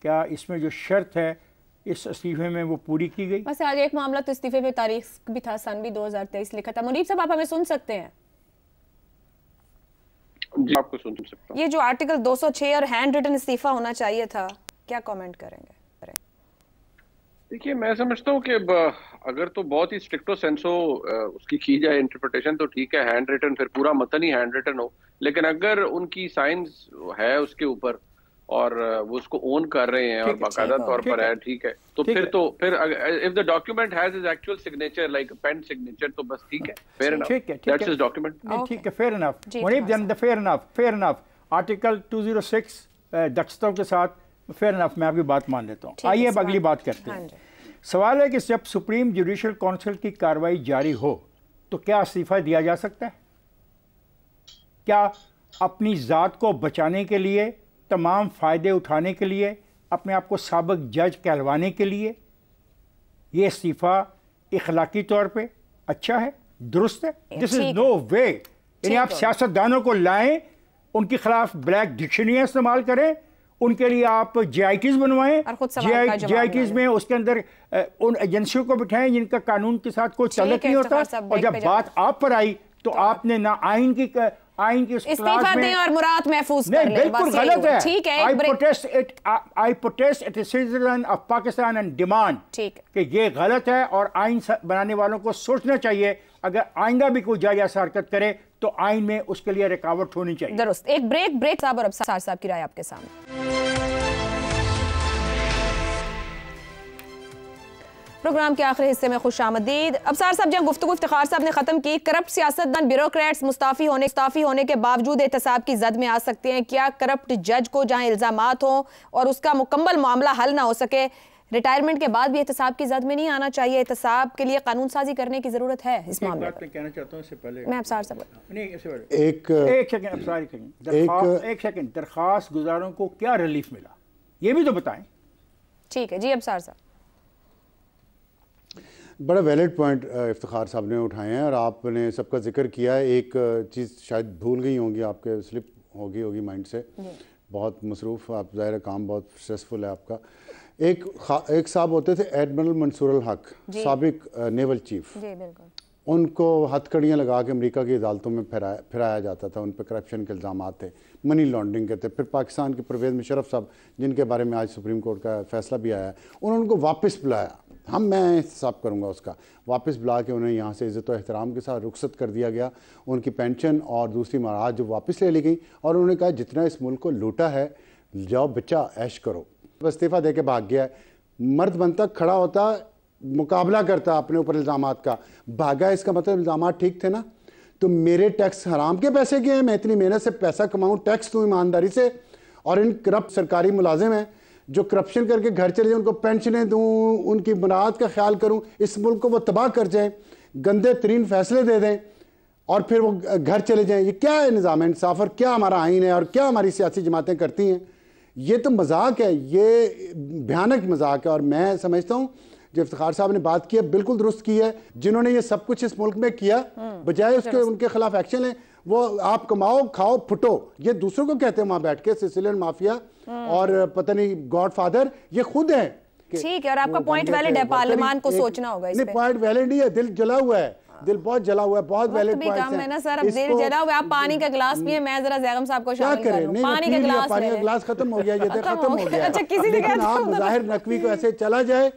क्या इसमें जो शर्त है इस इस्तीफे में वो पूरी की गई? बस आज एक मामला तो इस्तीफे में तारीख भी था, सन भी 2023 लिखा था। मुनीब साहब, आप हमें सुन सकते हैं? जी, आपको सुन सकता हूं। ये जो आर्टिकल 206 और हैंड रिटन इस्तीफा होना चाहिए था, क्या कमेंट करेंगे? देखिए, मैं समझता हूँ कि अगर तो बहुत ही स्ट्रिक्टो सेंसो उसकी की जाए इंटरप्रिटेशन तो ठीक है, हैंड रिटन फिर पूरा मतन ही हैंड रिटन हो, लेकिन अगर उनकी साइंस है उसके ऊपर और वो उसको ओन कर रहे हैं और बाकायदा तौर पर है, ठीक है, तो फिर if the document has his actual signature like pen signature, तो बस ठीक है, fair enough, that's his document. ठीक है, fair enough Munib, then the fair enough article 206 दक्षताओं के साथ फेयर इनफ, मैं आपकी बात मान लेता हूँ। आइए अब अगली बात करते हैं। सवाल है कि जब सुप्रीम जुडिशल काउंसिल की कार्रवाई जारी हो तो क्या इस्तीफा दिया जा सकता है? क्या अपनी ज़ात को बचाने के लिए, तमाम फ़ायदे उठाने के लिए, अपने आप को साबिक जज कहलवाने के लिए ये इस्तीफ़ा इखलाकी तौर पे अच्छा है, दुरुस्त है? दिस इज़ नो वे। यानी आप सियासतदानों को लाएं उनके खिलाफ ब्लैक डिक्शनरी इस्तेमाल करें, उनके लिए आप JITs बनवाएं, JITs में उसके अंदर उन एजेंसियों को बिठाएं जिनका कानून के साथ कोई ताल्लुक नहीं होता। और जब बात आप पर आई तो आपने ना आइन की इस्तीफा दें और मुराद महफूज कर लें। बिल्कुल गलत है। ठीक है, I protest at a citizen of Pakistan and demand कि ये गलत है और आइन बनाने वालों को सोचना चाहिए अगर आइंदा भी कोई जायज़ हरकत करे तो आइन में उसके लिए रुकावट होनी चाहिए। दुरुस्त। एक ब्रेक साहब और अब्सार साहब की राय आपके सामने। प्रोग्राम के आखिरी हिस्से में खुशामदीद। अब्सार साहब, जब गुफ्तगू इफ्तिखार साहब ने खत्म की, करप्ट सियासतदान ब्यूरोक्रेट्स मुस्ताफी होने के बावजूद एहतसाब की जद में आ सकते हैं। क्या करप्ट जज को जहां इल्जामात हो और उसका मुकम्मल मामला हल ना हो सके, रिटायरमेंट के बाद भी एहतसाब की जद में नहीं आना चाहिए? एहतसाब के लिए कानून साजी करने की जरूरत है इस मामले पर। कहना चाहता हूं इससे पहले मैं अब्सार साहब एक सेकंड, दरखास्त गुजारों को क्या रिलीफ मिला ये भी तो बताएं। ठीक है जी अब्सार साहब। बड़ा वैलिड पॉइंट इफ्तिखार साहब ने उठाए हैं और आपने सबका जिक्र किया है। एक चीज़ शायद भूल गई होंगी, आपके स्लिप होगी माइंड से, बहुत मसरूफ़, आप ज़ाहिर काम बहुत स्ट्रेसफुल है आपका। एक साहब होते थे एडमिरल मंसूर अल हक, साबिक नेवल चीफ, उनको हथकड़ियाँ लगा के अमेरिका की अदालतों में फिराया जाता था। उन पर करप्शन के इल्ज़ाम थे, मनी लॉन्ड्रिंग के थे। फिर पाकिस्तान के परवेज़ मुशर्रफ साहब, जिनके बारे में आज सुप्रीम कोर्ट का फैसला भी आया है, उन्होंने उनको वापस बुलाया। मैं हिसाब करूँगा उसका, वापस बुला के उन्हें यहाँ से इज़्ज़त और एहतराम के साथ रुखसत कर दिया गया। उनकी पेंशन और दूसरी महाराज जो वापस ले ली गई और उन्होंने कहा जितना इस मुल्क को लूटा है जाओ बच्चा ऐश करो। इस्तीफ़ा दे के भाग गया। मर्द बनता, खड़ा होता, मुकाबला करता अपने ऊपर इल्ज़ामात का, भागा। इसका मतलब इल्ज़ामात ठीक थे ना? तो मेरे टैक्स हराम के पैसे के हैं, मैं इतनी मेहनत से पैसा कमाऊँ, टैक्स दूँ ईमानदारी से, और इन करप्ट सरकारी मुलाजिम हैं जो करप्शन करके घर चले जाए, उनको पेंशनें दूँ, उनकी बुनियाद का ख्याल करूँ, इस मुल्क को वो तबाह कर जाएँ, गंदे तरीन फैसले दे दें और फिर वो घर चले जाएँ। ये क्या है निज़ाम इंसाफ और क्या हमारा आइन है और क्या हमारी सियासी जमातें करती हैं? ये तो मजाक है, ये भयानक मजाक है। और मैं समझता हूँ जो इफ्तिखार साहब ने बात की है बिल्कुल दुरुस्त की है। जिन्होंने ये सब कुछ इस मुल्क में किया, बजाय उसके उनके खिलाफ एक्शन लें। वो आप कमाओ खाओ फुटो, ये दूसरों को कहते हैं वहां बैठ के, सिसिलियन माफिया और पता नहीं गॉडफादर, ये खुद है। ठीक है, और आपका पॉइंट वैलिड है, पार्लियामान को सोचना होगा इस पे। नहीं, पॉइंट वैलिड नहीं है, दिल जला हुआ है, दिल बहुत जला हुआ है, बहुत वैलिड पॉइंट है ना सर। अब दिल जला हुआ है, आप पानी का गिलास पिए, मैं जरा ज़ैगम साहब को शामिल कर लूं। पानी का गिलास खत्म हो गया, ये खत्म हो गया। अच्छा, किसी ने लेकिन आप ज़ाहिर नकवी को ऐसे चला जाए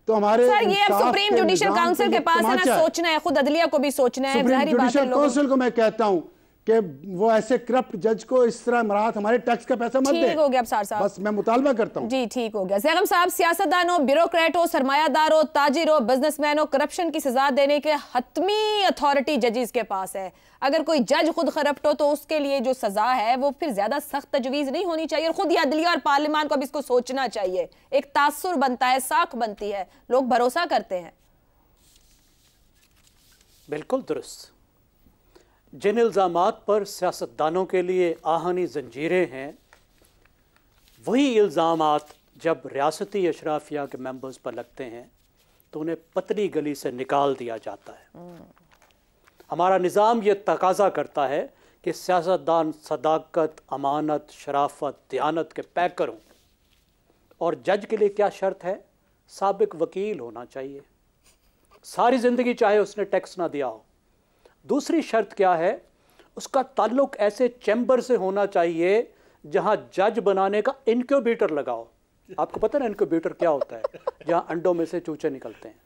तो हमारे सर, ये अब सुप्रीम जुडिशियल काउंसिल के पास है ना, सोचना है, खुद अदलिया को भी सोचना है। जुडिशियल काउंसिल को मैं कहता हूँ कि वो ऐसे करप्ट जज को इस तरह मराहत हमारे टैक्स का पैसा मत दे। ठीक हो गया अब्सार साहब, बस मैं मुतालबा करता हूँ। जी ठीक हो गया। ज़ैगम साहब, सियासतदानों, ब्यूरोक्रेटों, सरमायादारों, ताजिरों, बिजनेसमैनों, करप्शन की सजा देने के हतमी अथॉरिटी जजेस के पास है। अगर कोई जज खुद करप्ट हो तो उसके लिए जो सजा है वो फिर ज्यादा सख्त तजवीज नहीं होनी चाहिए, और खुद ही अदलिया और पार्लियामान को भी इसको सोचना चाहिए। एक तासुर बनता है, साख बनती है, लोग भरोसा करते हैं। बिल्कुल दुरुस्त। जिन इल्ज़ामात पर सियासतदानों के लिए आहनी जंजीरें हैं, वही इल्ज़ामात जब रियासती अशराफिया के मेंबर्स पर लगते हैं तो उन्हें पतली गली से निकाल दिया जाता है। हमारा निज़ाम ये तकाजा करता है कि सियासतदान सदाकत, अमानत, शराफत, दयानत के पैकर हों। और जज के लिए क्या शर्त है? साबिक वकील होना चाहिए, सारी ज़िंदगी चाहे उसने टैक्स ना दिया हो। दूसरी शर्त क्या है? उसका ताल्लुक ऐसे चैम्बर से होना चाहिए जहां जज बनाने का इनक्यूबेटर लगाओ। आपको पता है इनक्यूबेटर क्या होता है? जहां अंडों में से चूचे निकलते हैं।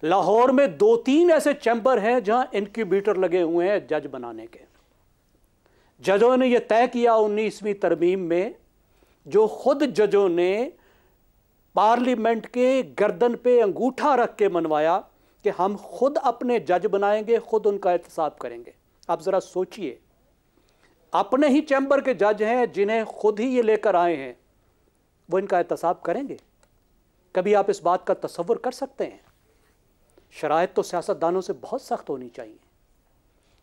लाहौर में 2-3 ऐसे चैम्बर हैं जहां इनक्यूबेटर लगे हुए हैं जज बनाने के। जजों ने यह तय किया 19वीं तरमीम में, जो खुद जजों ने पार्लियामेंट के गर्दन पे अंगूठा रख के मनवाया कि हम खुद अपने जज बनाएंगे, खुद उनका एहतसाब करेंगे। आप जरा सोचिए, अपने ही चैम्बर के जज हैं जिन्हें खुद ही ये लेकर आए हैं, वो इनका एहतसाब करेंगे? कभी आप इस बात का तसव्वुर कर सकते हैं? शराइत तो सियासतदानों से बहुत सख्त होनी चाहिए।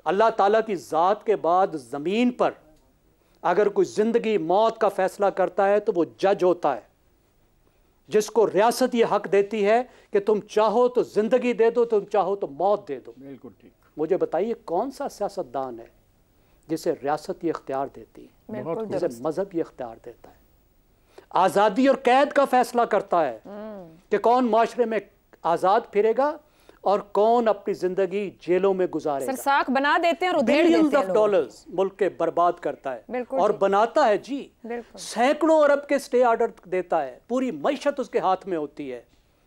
अल्लाह ताला की ज़ात के बाद ज़मीन पर अगर कोई ज़िंदगी मौत का फैसला करता है तो वो जज होता है, जिसको रियासत ये हक देती है कि तुम चाहो तो ज़िंदगी दे दो, तुम चाहो तो मौत दे दो। बिल्कुल ठीक। मुझे बताइए कौन सा सियासतदान है जिसे रियासत ये इख्तियार देती है, बिल्कुल जिसे दुरुस्त। मजहब ये इख्तियार देता है, आज़ादी और कैद का फैसला करता है कि कौन माशरे में आज़ाद फिरेगा और कौन अपनी जिंदगी जेलों में गुजारेगा। सरसाक बना देते हैं और उधेड़ बिलियंस देते ऑफ हैं लोगों डॉलर्स मुल्क के बर्बाद करता है बिल्कुल और जी। बनाता है जी। बिल्कुल। सैकड़ों अरब के स्टे ऑर्डर देता है, पूरी मईशत उसके हाथ में होती है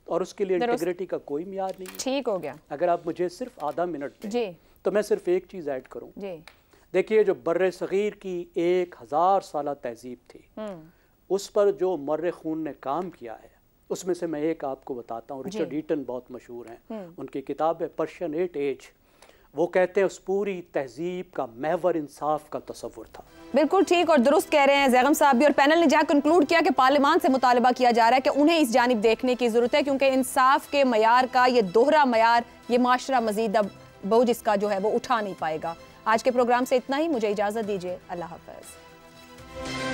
और उसके लिए दुरुस्त। इंटीग्रिटी का कोई मियार नहीं है। ठीक हो गया अगर आप मुझे सिर्फ आधा मिनट दें जी तो मैं सिर्फ एक चीज़ ऐड करूं। जी। देखिए, जो बर्रे सगीर की 1000 साला तहजीब थी, उस पर जो मर्रे खून ने काम किया है, उसमें से मैं एक आपको बताता हूँ। रिचर्ड ईटन बहुत मशहूर हैं, उनकी किताब है पर्शियन 8 एज। वो कहते हैं उस पूरी तहजीब का महवर इंसाफ का तस्वुर था। बिल्कुल ठीक और दुरुस्त कह रहे हैं ज़ैगम साहब भी। और पैनल ने जहाँ कंक्लूड किया कि पार्लियामान से मुतालबा किया जा रहा है कि उन्हें इस जानिब देखने की ज़रूरत है, क्योंकि इंसाफ के मयार का ये दोहरा मयार ये माशरा मजीद अब बोझ इसका जो है वो उठा नहीं पाएगा। आज के प्रोग्राम से इतना ही, मुझे इजाज़त दीजिए। अल्लाह हाफ़िज़।